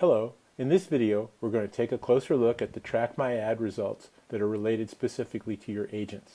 Hello, in this video we're going to take a closer look at the Track My Ad results that are related specifically to your agents.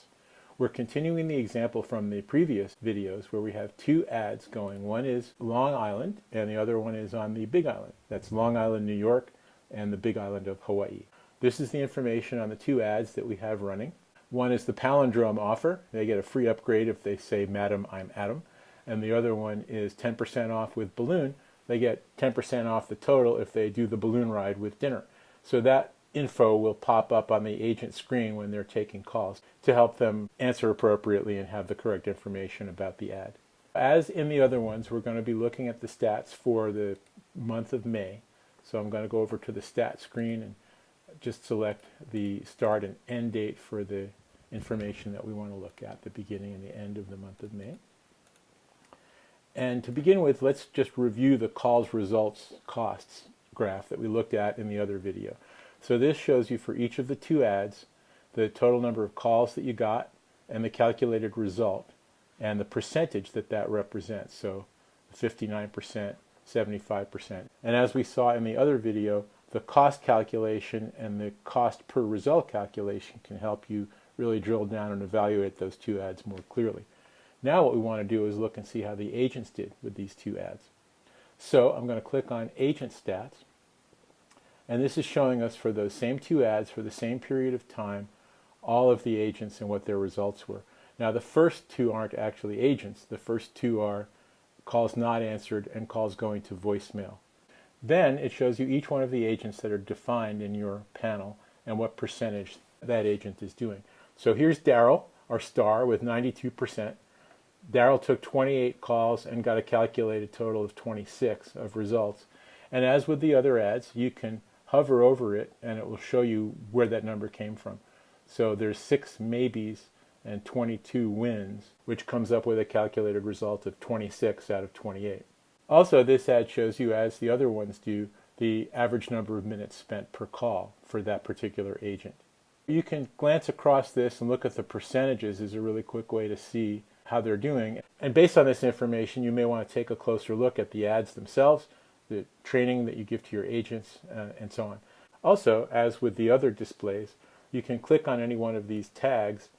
We're continuing the example from the previous videos where we have two ads going. One is Long Island and the other one is on the Big Island. That's Long Island, New York and the Big Island of Hawaii. This is the information on the two ads that we have running. One is the palindrome offer. They get a free upgrade if they say, "Madam, I'm Adam." And the other one is 10% off with balloon. They get 10% off the total if they do the balloon ride with dinner. So that info will pop up on the agent screen when they're taking calls to help them answer appropriately and have the correct information about the ad. As in the other ones, we're going to be looking at the stats for the month of May. So I'm going to go over to the stat screen and just select the start and end date for the information that we want to look at, the beginning and the end of the month of May. And to begin with, let's just review the calls results costs graph that we looked at in the other video. So this shows you for each of the two ads the total number of calls that you got and the calculated result and the percentage that that represents. So 59%, 75%. And as we saw in the other video, the cost calculation and the cost per result calculation can help you really drill down and evaluate those two ads more clearly. Now what we want to do is look and see how the agents did with these two ads. So I'm going to click on Agent Stats, and this is showing us for those same two ads for the same period of time, all of the agents and what their results were. Now the first two aren't actually agents. The first two are calls not answered and calls going to voicemail. Then it shows you each one of the agents that are defined in your panel and what percentage that agent is doing. So here's Daryl, our star, with 92%. Daryl took 28 calls and got a calculated total of 26 of results. And as with the other ads, you can hover over it and it will show you where that number came from. So there's 6 maybes and 22 wins, which comes up with a calculated result of 26 out of 28. Also, this ad shows you, as the other ones do, the average number of minutes spent per call for that particular agent. You can glance across this and look at the percentages is a really quick way to see how they're doing. And based on this information, you may want to take a closer look at the ads themselves, the training that you give to your agents, and so on. Also, as with the other displays, you can click on any one of these tags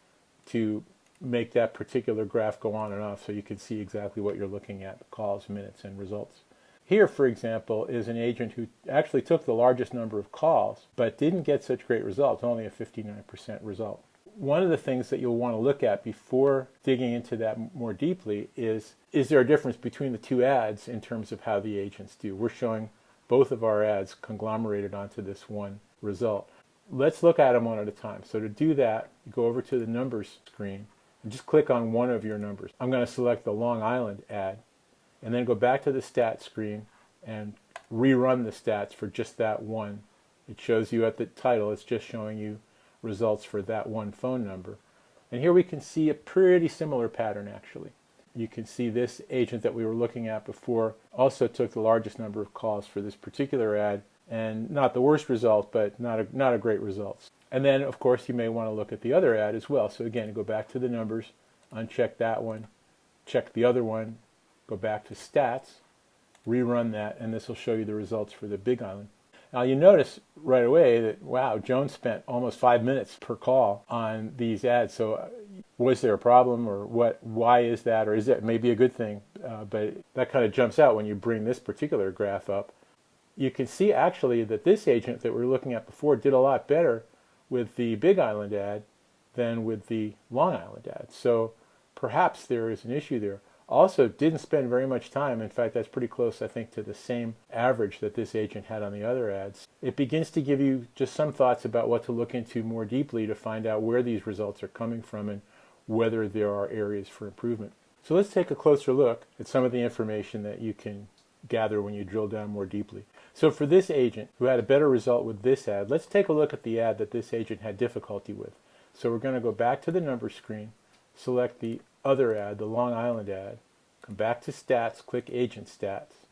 to make that particular graph go on and off so you can see exactly what you're looking at, calls, minutes, and results. Here, for example, is an agent who actually took the largest number of calls, but didn't get such great results, only a 59% result. One of the things that you'll want to look at before digging into that more deeply is there a difference between the two ads in terms of how the agents do? We're showing both of our ads conglomerated onto this one result. Let's look at them one at a time. So to do that, you go over to the numbers screen and just click on one of your numbers. I'm going to select the Long Island ad and then go back to the stats screen and rerun the stats for just that one. It shows you at the title, it's just showing you results for that one phone number. And here we can see a pretty similar pattern actually. You can see this agent that we were looking at before also took the largest number of calls for this particular ad, and not the worst result, but not a great result. And then of course you may want to look at the other ad as well. So again, go back to the numbers, uncheck that one, check the other one, go back to stats, rerun that, and this will show you the results for the Big Island. Now you notice right away that, wow, Joan spent almost 5 minutes per call on these ads. So was there a problem, or what? Why is that? Or is that maybe a good thing? But that kind of jumps out when you bring this particular graph up. You can see actually that this agent that we were looking at before did a lot better with the Big Island ad than with the Long Island ad. So perhaps there is an issue there. Also didn't spend very much time. In fact, that's pretty close, I think, to the same average that this agent had on the other ads. It begins to give you just some thoughts about what to look into more deeply to find out where these results are coming from and whether there are areas for improvement. So let's take a closer look at some of the information that you can gather when you drill down more deeply. So for this agent who had a better result with this ad, let's take a look at the ad that this agent had difficulty with. So we're going to go back to the numbers screen, select the other ad, the Long Island ad, come back to stats, click Agent Stats,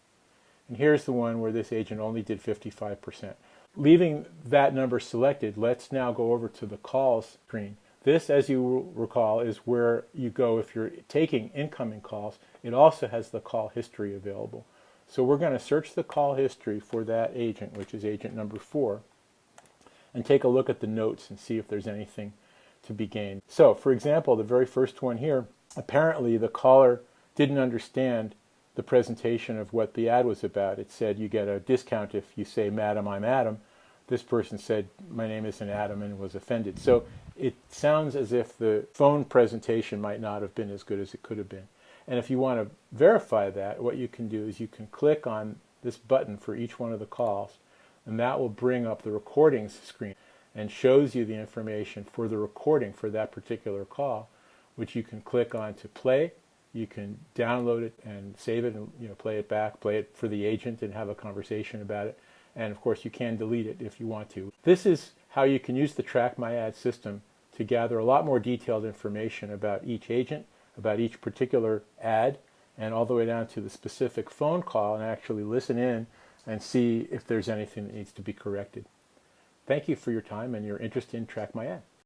and here's the one where this agent only did 55%. Leaving that number selected, let's now go over to the calls screen. This, as you will recall, is where you go if you're taking incoming calls. It also has the call history available. So we're going to search the call history for that agent, which is agent number 4, and take a look at the notes and see if there's anything to be gained. So, for example, the very first one here, apparently the caller didn't understand the presentation of what the ad was about. It said you get a discount if you say, "Madam, I'm Adam." This person said, "My name isn't Adam," and was offended. So it sounds as if the phone presentation might not have been as good as it could have been. And if you want to verify that, what you can do is you can click on this button for each one of the calls, and that will bring up the recordings screen and shows you the information for the recording for that particular call, which you can click on to play. You can download it and save it and play it back, play it for the agent and have a conversation about it. And of course you can delete it if you want to. This is how you can use the Track My Ad system to gather a lot more detailed information about each agent, about each particular ad, and all the way down to the specific phone call, and actually listen in and see if there's anything that needs to be corrected. Thank you for your time and your interest in Track My Ad.